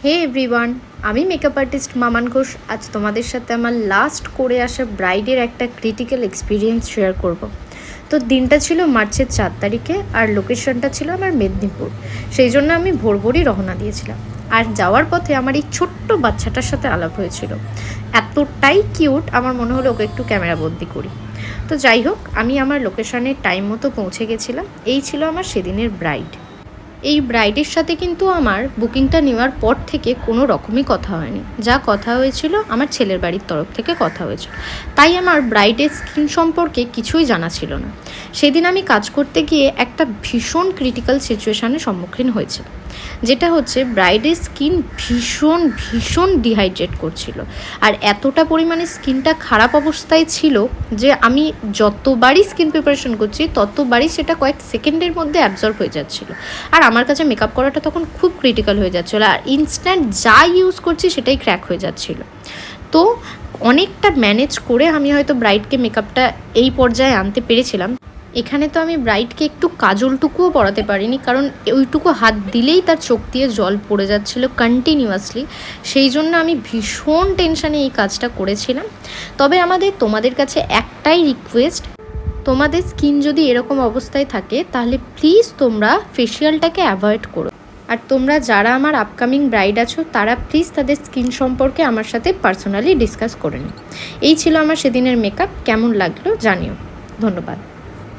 হে everyone, আমি makeup artist মামান Ghosh. আজ তোমাদের সাথে আমার লাস্ট করে আসা ব্রাইডের একটা ক্রিটিক্যাল এক্সপিরিয়েন্স শেয়ার করব। তো দিনটা ছিল মার্চের 4 তারিখে আর লোকেশনটা ছিল আমার মেদিনীপুর। সেই জন্য আমি ভোরভোরই রওনা দিয়েছিলাম। আর যাওয়ার পথে আমার এই ছোট্ট বাচ্চাটার সাথে আলাপ হয়েছিল। এতটাই কিউট, আমার মনে হলো ওকে একটু ক্যামেরা বন্দি করি। তো যাই হোক, আমি আমার লোকেশনে টাইম মতো পৌঁছে গেছিলাম। এই ছিল আমার সেদিনের ব্রাইড। এই ব্রাইডের সাথে কিন্তু আমার বুকিংটা নেওয়ার পর থেকে কোনো রকমই কথা হয়নি। যা কথা হয়েছিল আমার ছেলের বাড়ির তরফ থেকে কথা হয়েছিল। তাই আমার ব্রাইডের স্কিন সম্পর্কে কিছুই জানা ছিল না। সেদিন আমি কাজ করতে গিয়ে একটা ভীষণ ক্রিটিক্যাল সিচুয়েশানের সম্মুখীন হয়েছিল, যেটা হচ্ছে ব্রাইডের স্কিন ভীষণ ভীষণ ডিহাইড্রেট করছিল। আর এতটা পরিমাণে স্কিনটা খারাপ অবস্থায় ছিল যে আমি যতবারই স্কিন প্রিপারেশন করছি ততবারই সেটা কয়েক সেকেন্ডের মধ্যে অ্যাবজর্ব হয়ে যাচ্ছিল। আর আমার কাছে মেকআপ করাটা তখন খুব ক্রিটিক্যাল হয়ে যাচ্ছিলো, আর ইনস্ট্যান্ট যা ইউজ করছি সেটাই ক্র্যাক হয়ে যাচ্ছিলো। তো অনেকটা ম্যানেজ করে আমি হয়তো ব্রাইডকে মেকআপটা এই পর্যায়ে আনতে পেরেছিলাম। এখানে তো আমি ব্রাইডকে একটু কাজলটুকুও পরাতে পারিনি, কারণ ওইটুকু হাত দিলেই তার চোখ দিয়ে জল পড়ে যাচ্ছিলো কন্টিনিউয়াসলি। সেই জন্য আমি ভীষণ টেনশানে এই কাজটা করেছিলাম। তবে তোমাদের কাছে একটাই রিকোয়েস্ট, তোমাদের স্কিন যদি এরকম অবস্থায় থাকে তাহলে প্লিজ তোমরা ফেশিয়ালটাকে অ্যাভয়েড করো। আর তোমরা যারা আমার আপকামিং ব্রাইড আছো তারা প্লিজ তাদের স্কিন সম্পর্কে আমার সাথে পার্সোনালি ডিসকাস করে নিও। এই ছিল আমার সেদিনের মেকআপ। কেমন লাগলো জানিও। ধন্যবাদ।